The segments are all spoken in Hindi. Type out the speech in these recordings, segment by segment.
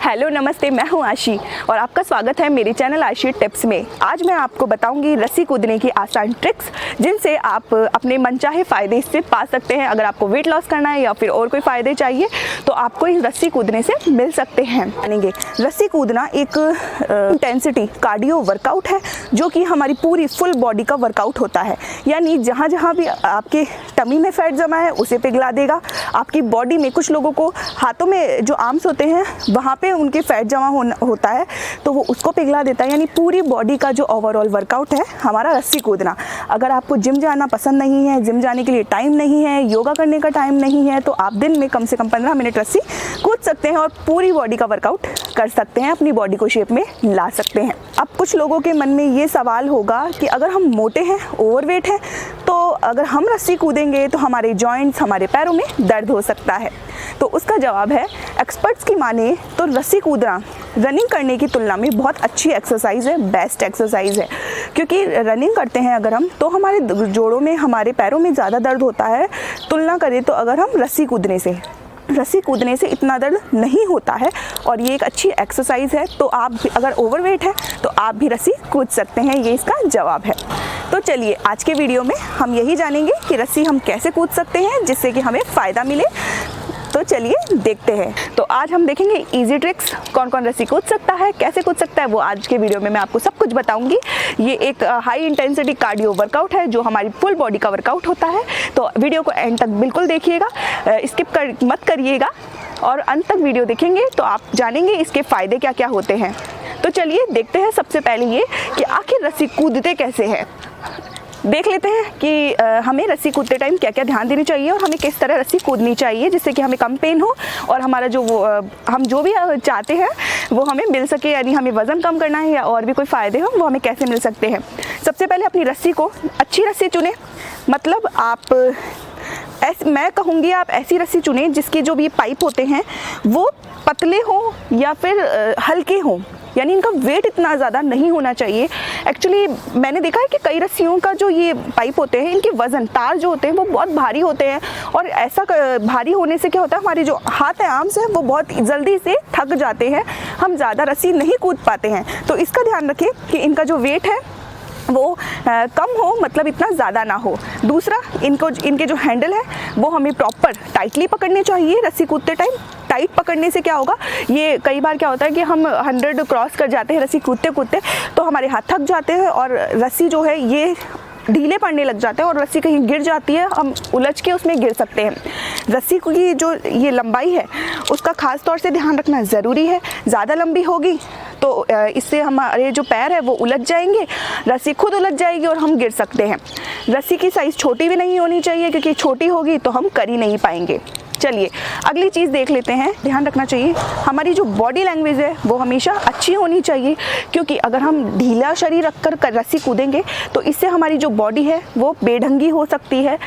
हेलो नमस्ते, मैं हूं आशी और आपका स्वागत है मेरे चैनल आशी टिप्स में। आज मैं आपको बताऊंगी रस्सी कूदने की आसान ट्रिक्स जिनसे आप अपने मनचाहे फ़ायदे इससे पा सकते हैं। अगर आपको वेट लॉस करना है या फिर और कोई फ़ायदे चाहिए तो आपको इस रस्सी कूदने से मिल सकते हैं। जानेंगे रस्सी कूदना एक इंटेंसिटी कार्डियो वर्कआउट है जो कि हमारी पूरी फुल बॉडी का वर्कआउट होता है। यानी जहाँ जहाँ भी आपके टमी में फैट जमा है उसे पिघला देगा। आपकी बॉडी में कुछ लोगों को हाथों में जो आर्म्स होते हैं वहाँ पे उनके फैट जमा होता है तो वो उसको पिघला देता है। यानी पूरी बॉडी का जो ओवरऑल वर्कआउट है हमारा रस्सी कूदना। अगर आपको जिम जाना पसंद नहीं है, जिम जाने के लिए टाइम नहीं है, योगा करने का टाइम नहीं है तो आप दिन में कम से कम 15 मिनट रस्सी कूद सकते हैं और पूरी बॉडी का वर्कआउट कर सकते हैं, अपनी बॉडी को शेप में ला सकते हैं। अब कुछ लोगों के मन में ये सवाल होगा कि अगर हम मोटे हैं, ओवरवेट हैं, तो अगर हम रस्सी कूदेंगे तो हमारे जॉइंट्स, हमारे पैरों में दर्द हो सकता है। तो उसका जवाब है, एक्सपर्ट्स की माने तो रस्सी कूदना रनिंग करने की तुलना में बहुत अच्छी एक्सरसाइज है, बेस्ट एक्सरसाइज है। क्योंकि रनिंग करते हैं अगर हम तो हमारे जोड़ों में, हमारे पैरों में ज़्यादा दर्द होता है तुलना करें तो अगर हम रस्सी कूदने से इतना दर्द नहीं होता है और ये एक अच्छी एक्सरसाइज है। तो आप भी अगर ओवरवेट है तो आप भी रस्सी कूद सकते हैं, ये इसका जवाब है। तो चलिए आज के वीडियो में हम यही जानेंगे कि रस्सी हम कैसे कूद सकते हैं जिससे कि हमें फ़ायदा मिले। तो चलिए देखते हैं। तो आज हम देखेंगे इजी ट्रिक्स, कौन कौन रस्सी कूद सकता है, कैसे कूद सकता है, वो आज के वीडियो में मैं आपको सब कुछ बताऊंगी। ये एक हाई इंटेंसिटी कार्डियो वर्कआउट है जो हमारी फुल बॉडी का वर्कआउट होता है। तो वीडियो को एंड तक बिल्कुल देखिएगा, स्किप मत करिएगा और अंत तक वीडियो देखेंगे तो आप जानेंगे इसके फ़ायदे क्या क्या होते हैं। तो चलिए देखते हैं। सबसे पहले ये कि आखिर रस्सी कूदते कैसे हैं। देख लेते हैं कि हमें रस्सी कूदते टाइम क्या क्या ध्यान देनी चाहिए और हमें किस तरह रस्सी कूदनी चाहिए जिससे कि हमें कम पेन हो और हमारा हम जो भी चाहते हैं वो हमें मिल सके। यानी हमें वज़न कम करना है या और भी कोई फ़ायदे हो वो हमें कैसे मिल सकते हैं। सबसे पहले अपनी रस्सी को अच्छी रस्सी चुनें। मतलब मैं कहूँगी आप ऐसी रस्सी चुनें जिसके जो भी पाइप होते हैं वो पतले हों या फिर हल्के हों। यानी इनका वेट इतना ज़्यादा नहीं होना चाहिए। एक्चुअली मैंने देखा है कि कई रस्सियों का जो ये पाइप होते हैं इनके वज़न, तार जो होते हैं वो बहुत भारी होते हैं और ऐसा भारी होने से क्या होता है, हमारे जो हाथ है, आर्म्स हैं, वो बहुत जल्दी से थक जाते हैं, हम ज़्यादा रस्सी नहीं कूद पाते हैं। तो इसका ध्यान रखें कि इनका जो वेट है वो कम हो, मतलब इतना ज़्यादा ना हो। दूसरा, इनके जो हैंडल है वो हमें प्रॉपर टाइटली पकड़ने चाहिए रस्सी कूदते टाइम। टाइट पकड़ने से क्या होगा, ये कई बार क्या होता है कि हम 100 क्रॉस कर जाते हैं रस्सी कूदते कूदते तो हमारे हाथ थक जाते हैं और रस्सी जो है ये ढीले पड़ने लग जाते हैं और रस्सी कहीं गिर जाती है, हम उलझ के उसमें गिर सकते हैं। रस्सी की जो ये लंबाई है उसका ख़ास तौर से ध्यान रखना ज़रूरी है। ज़्यादा लंबी होगी तो इससे हमारे जो पैर है वो उलझ जाएंगे, रस्सी खुद उलझ जाएगी और हम गिर सकते हैं। रस्सी की साइज़ छोटी भी नहीं होनी चाहिए क्योंकि छोटी होगी तो हम कर ही नहीं पाएंगे। चलिए अगली चीज़ देख लेते हैं। ध्यान रखना चाहिए हमारी जो बॉडी लैंग्वेज है वो हमेशा अच्छी होनी चाहिए क्योंकि अगर हम ढीला शरीर रखकर रस्सी कूदेंगे तो इससे हमारी जो बॉडी है वो बेढंगी हो सकती है।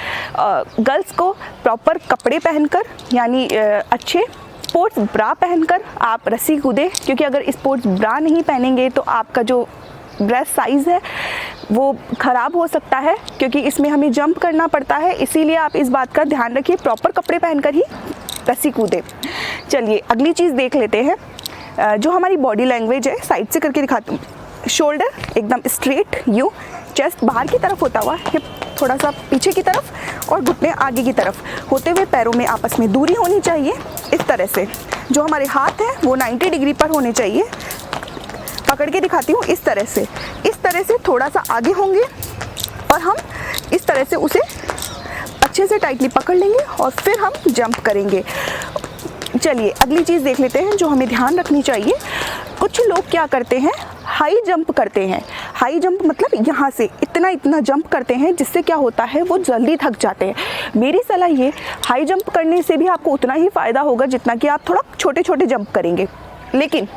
गर्ल्स को प्रॉपर कपड़े पहनकर, यानी अच्छे स्पोर्ट्स ब्रा पहनकर आप रस्सी कूदें, क्योंकि अगर स्पोर्ट्स ब्रा नहीं पहनेंगे तो आपका जो ब्रेस्ट साइज़ है वो ख़राब हो सकता है क्योंकि इसमें हमें जंप करना पड़ता है। इसीलिए आप इस बात का ध्यान रखिए, प्रॉपर कपड़े पहनकर ही रस्सी कूदें। चलिए अगली चीज़ देख लेते हैं। जो हमारी बॉडी लैंग्वेज है, साइड से करके दिखाती हूँ। शोल्डर एकदम स्ट्रेट, यूँ, चेस्ट बाहर की तरफ होता हुआ, हिप थोड़ा सा पीछे की तरफ और घुटने आगे की तरफ होते हुए पैरों में आपस में दूरी होनी चाहिए। इस तरह से जो हमारे हाथ हैं वो 90 डिग्री पर होने चाहिए। पकड़ के दिखाती हूँ। इस तरह से थोड़ा सा आगे होंगे और हम इस तरह से उसे अच्छे से टाइटली पकड़ लेंगे और फिर हम जंप करेंगे। चलिए अगली चीज़ देख लेते हैं जो हमें ध्यान रखनी चाहिए। कुछ लोग क्या करते हैं, हाई जंप करते हैं। हाई जंप मतलब यहाँ से इतना जंप करते हैं जिससे क्या होता है वो जल्दी थक जाते हैं। मेरी सलाह ये, हाई जंप करने से भी आपको उतना ही फ़ायदा होगा जितना कि आप थोड़ा छोटे छोटे जंप करेंगे। लेकिन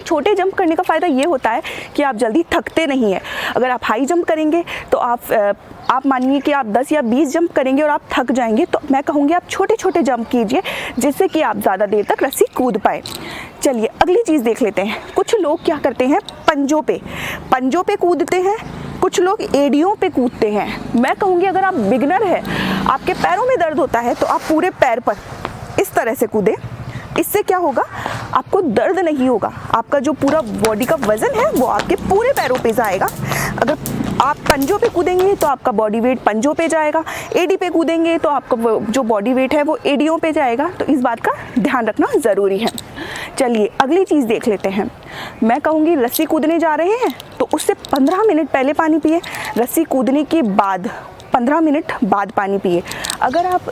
छोटे जंप करने का फ़ायदा ये होता है कि आप जल्दी थकते नहीं हैं। अगर आप हाई जंप करेंगे तो आप मानिए कि आप 10 या 20 जंप करेंगे और आप थक जाएंगे, तो मैं कहूँगी आप छोटे छोटे जंप कीजिए जिससे कि आप ज़्यादा देर तक रस्सी कूद पाए। चलिए अगली चीज़ देख लेते हैं। कुछ लोग क्या करते हैं, पंजों पे कूदते हैं, कुछ लोग एड़ियों पे कूदते हैं। मैं कहूँगी अगर आप बिगनर हैं, आपके पैरों में दर्द होता है तो आप पूरे पैर पर इस तरह से कूदें। इससे क्या होगा, आपको दर्द नहीं होगा, आपका जो पूरा बॉडी का वज़न है वो आपके पूरे पैरों पे जाएगा। अगर आप पंजों पे कूदेंगे तो आपका बॉडी वेट पंजों पे जाएगा, एडी पे कूदेंगे तो आपका जो बॉडी वेट है वो एडियों पे जाएगा। तो इस बात का ध्यान रखना ज़रूरी है। चलिए अगली चीज़ देख लेते हैं। मैं कहूँगी रस्सी कूदने जा रहे हैं तो उससे 15 मिनट पहले पानी पिए, रस्सी कूदने के बाद 15 मिनट बाद पानी पिए। अगर आप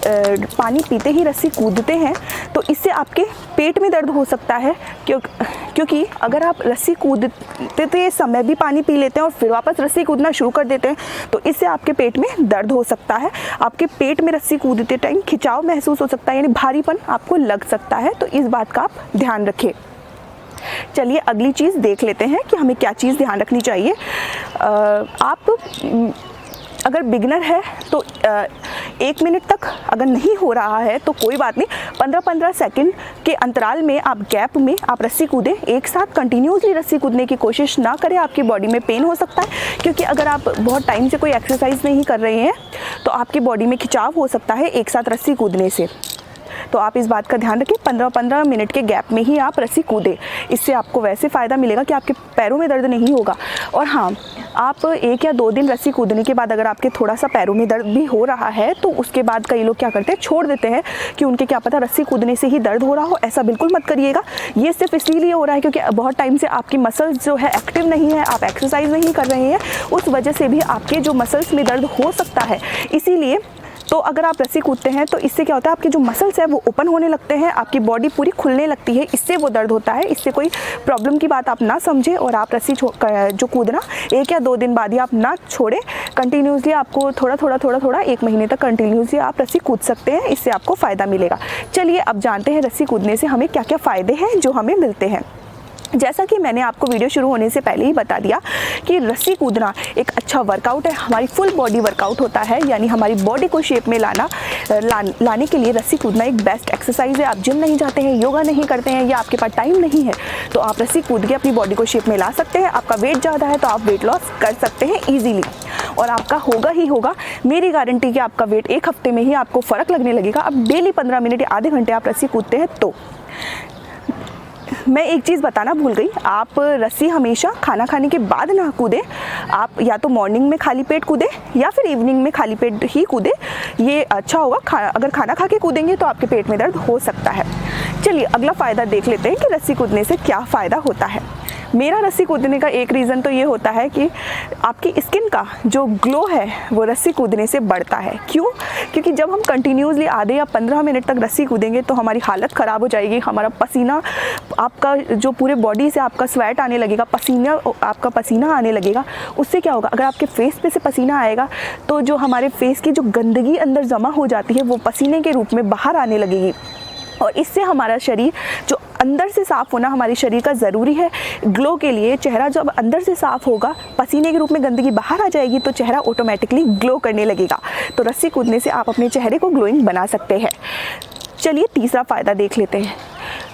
पानी पीते ही रस्सी कूदते हैं तो इससे आपके पेट में दर्द हो सकता है, क्योंकि अगर आप रस्सी कूदते समय भी पानी पी लेते हैं और फिर वापस रस्सी कूदना शुरू कर देते हैं तो इससे आपके पेट में दर्द हो सकता है। आपके पेट में रस्सी कूदते टाइम खिंचाव महसूस हो सकता है, यानी भारीपन आपको लग सकता है। तो इस बात का आप ध्यान रखें। चलिए अगली चीज़ देख लेते हैं कि हमें क्या चीज़ ध्यान रखनी चाहिए। आप अगर बिगिनर है तो 1 मिनट तक अगर नहीं हो रहा है तो कोई बात नहीं, 15-15 सेकंड के अंतराल में आप गैप में आप रस्सी कूदें। एक साथ कंटिन्यूसली रस्सी कूदने की कोशिश ना करें, आपकी बॉडी में पेन हो सकता है, क्योंकि अगर आप बहुत टाइम से कोई एक्सरसाइज नहीं कर रहे हैं तो आपकी बॉडी में खिंचाव हो सकता है एक साथ रस्सी कूदने से। तो आप इस बात का ध्यान रखें, 15-15 मिनट के गैप में ही आप रस्सी कूदें। इससे आपको वैसे फ़ायदा मिलेगा कि आपके पैरों में दर्द नहीं होगा। और हाँ, आप 1 या 2 दिन रस्सी कूदने के बाद अगर आपके थोड़ा सा पैरों में दर्द भी हो रहा है तो उसके बाद कई लोग क्या करते हैं, छोड़ देते हैं कि उनके क्या पता रस्सी कूदने से ही दर्द हो रहा हो। ऐसा बिल्कुल मत करिएगा। ये सिर्फ इसीलिए हो रहा है क्योंकि बहुत टाइम से आपकी मसल्स जो है एक्टिव नहीं है, आप एक्सरसाइज नहीं कर रहे हैं, उस वजह से भी आपके जो मसल्स में दर्द हो सकता है। इसीलिए तो अगर आप रस्सी कूदते हैं तो इससे क्या होता है, आपके जो मसल्स हैं वो ओपन होने लगते हैं, आपकी बॉडी पूरी खुलने लगती है, इससे वो दर्द होता है। इससे कोई प्रॉब्लम की बात आप ना समझें और आप रस्सी जो कूदना 1 या 2 दिन बाद ही आप ना छोड़ें। कंटिन्यूसली आपको थोड़ा 1 महीने तक कंटिन्यूसली आप रस्सी कूद सकते हैं, इससे आपको फ़ायदा मिलेगा। चलिए अब जानते हैं रस्सी कूदने से हमें क्या क्या फ़ायदे हैं जो हमें मिलते हैं। जैसा कि मैंने आपको वीडियो शुरू होने से पहले ही बता दिया कि रस्सी कूदना एक अच्छा वर्कआउट है, हमारी फुल बॉडी वर्कआउट होता है, यानी हमारी बॉडी को शेप में लाने के लिए रस्सी कूदना एक बेस्ट एक्सरसाइज है। आप जिम नहीं जाते हैं, योगा नहीं करते हैं या आपके पास टाइम नहीं है तो आप रस्सी कूद के अपनी बॉडी को शेप में ला सकते हैं। आपका वेट ज़्यादा है तो आप वेट लॉस कर सकते हैं ईजीली, और आपका होगा ही होगा। मेरी गारंटी कि आपका वेट 1 हफ्ते में ही आपको फ़र्क लगने लगेगा। अब डेली 15 मिनट या आधे घंटे आप रस्सी कूदते हैं तो। मैं एक चीज़ बताना भूल गई, आप रस्सी हमेशा खाना खाने के बाद ना कूदें। आप या तो मॉर्निंग में खाली पेट कूदें या फिर इवनिंग में खाली पेट ही कूदें, ये अच्छा होगा। अगर खाना खा के कूदेंगे तो आपके पेट में दर्द हो सकता है। चलिए अगला फ़ायदा देख लेते हैं कि रस्सी कूदने से क्या फ़ायदा होता है। मेरा रस्सी कूदने का एक रीज़न तो ये होता है कि आपकी स्किन का जो ग्लो है वो रस्सी कूदने से बढ़ता है। क्यों? क्योंकि जब हम कंटिन्यूसली आधे या 15 मिनट तक रस्सी कूदेंगे तो हमारी हालत ख़राब हो जाएगी। हमारा पसीना, आपका जो पूरे बॉडी से आपका स्वेट आने लगेगा, आपका पसीना आने लगेगा। उससे क्या होगा, अगर आपके फेस पे से पसीना आएगा तो जो हमारे फेस की जो गंदगी अंदर जमा हो जाती है वो पसीने के रूप में बाहर आने लगेगी, और इससे हमारा शरीर जो अंदर से साफ़ होना हमारे शरीर का ज़रूरी है ग्लो के लिए। चेहरा जब अंदर से साफ़ होगा, पसीने के रूप में गंदगी बाहर आ जाएगी तो चेहरा ऑटोमेटिकली ग्लो करने लगेगा। तो रस्सी कूदने से आप अपने चेहरे को ग्लोइंग बना सकते हैं। चलिए तीसरा फ़ायदा देख लेते हैं।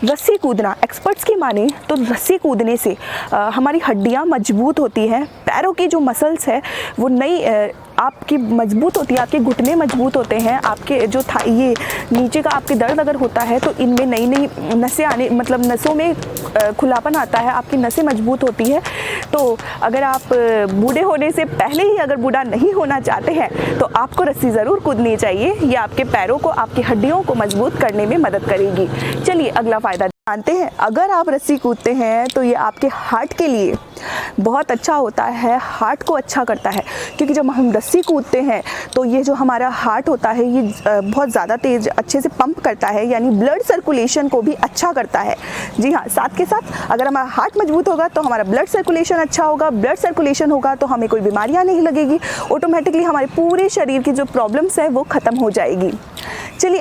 रस्सी कूदना, एक्सपर्ट्स की माने तो रस्सी कूदने से हमारी हड्डियां मजबूत होती हैं, पैरों की जो मसल्स है वो आपकी मजबूत होती है, आपके घुटने मजबूत होते हैं, आपके जो ये नीचे का आपके दर्द अगर होता है तो इनमें नई नसें आने, मतलब नसों में खुलापन आता है, आपकी नसें मजबूत होती है। तो अगर आप बूढ़े होने से पहले ही अगर बूढ़ा नहीं होना चाहते हैं तो आपको रस्सी ज़रूर कूदनी चाहिए। ये आपके पैरों को, आपकी हड्डियों को मजबूत करने में मदद करेगी। चलिए अगला फ़ायदा जानते हैं। अगर आप रस्सी कूदते हैं तो ये आपके हार्ट के लिए बहुत अच्छा होता है, हार्ट को अच्छा करता है, क्योंकि जब हम रस्सी कूदते हैं तो ये जो हमारा हार्ट होता है ये बहुत ज़्यादा तेज़ अच्छे से पंप करता है, यानी ब्लड सर्कुलेशन को भी अच्छा करता है। जी हाँ, साथ के साथ अगर हमारा हार्ट मजबूत होगा तो हमारा ब्लड सर्कुलेशन अच्छा होगा, ब्लड सर्कुलेशन होगा तो हमें कोई बीमारियाँ नहीं लगेगी, ऑटोमेटिकली हमारे पूरे शरीर की जो प्रॉब्लम्स है वो ख़त्म हो जाएगी। चलिए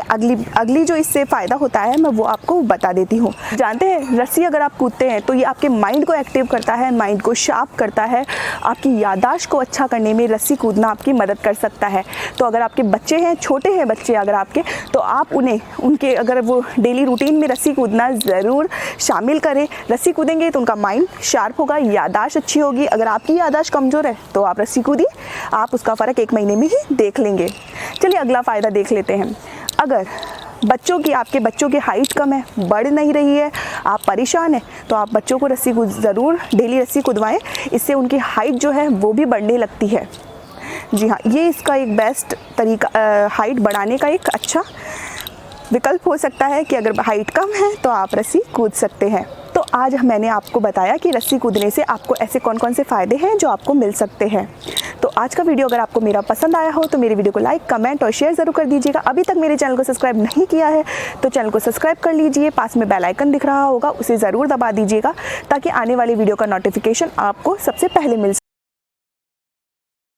अगली जो इससे फ़ायदा होता है मैं वो आपको बता देती हूँ। जानते हैं रस्सी अगर आप कूदते हैं तो ये आपके माइंड को एक्टिव करता है, माइंड को शार्प करता है, आपकी याददाश्त को अच्छा करने में रस्सी कूदना आपकी मदद कर सकता है। तो अगर आपके बच्चे हैं, छोटे हैं बच्चे अगर आपके, तो आप उनके अगर वो डेली रूटीन में रस्सी कूदना ज़रूर शामिल करें। रस्सी कूदेंगे तो उनका माइंड शार्प होगा, याददाश्त अच्छी होगी। अगर आपकी याददाश्त कमज़ोर है तो आप रस्सी कूदिए, आप उसका फ़र्क 1 महीने में ही देख लेंगे। चलिए अगला फ़ायदा देख लेते हैं। अगर आपके बच्चों की हाइट कम है, बढ़ नहीं रही है, आप परेशान हैं, तो आप बच्चों को ज़रूर डेली रस्सी कूदवाएं। इससे उनकी हाइट जो है वो भी बढ़ने लगती है। जी हाँ, ये इसका एक बेस्ट तरीका, हाइट बढ़ाने का एक अच्छा विकल्प हो सकता है कि अगर हाइट कम है तो आप रस्सी कूद सकते हैं। तो आज मैंने आपको बताया कि रस्सी कूदने से आपको ऐसे कौन कौन से फ़ायदे हैं जो आपको मिल सकते हैं। तो आज का वीडियो अगर आपको मेरा पसंद आया हो तो मेरे वीडियो को लाइक, कमेंट और शेयर ज़रूर कर दीजिएगा। अभी तक मेरे चैनल को सब्सक्राइब नहीं किया है तो चैनल को सब्सक्राइब कर लीजिए। पास में बेल आइकन दिख रहा होगा, उसे ज़रूर दबा दीजिएगा ताकि आने वाली वीडियो का नोटिफिकेशन आपको सबसे पहले मिल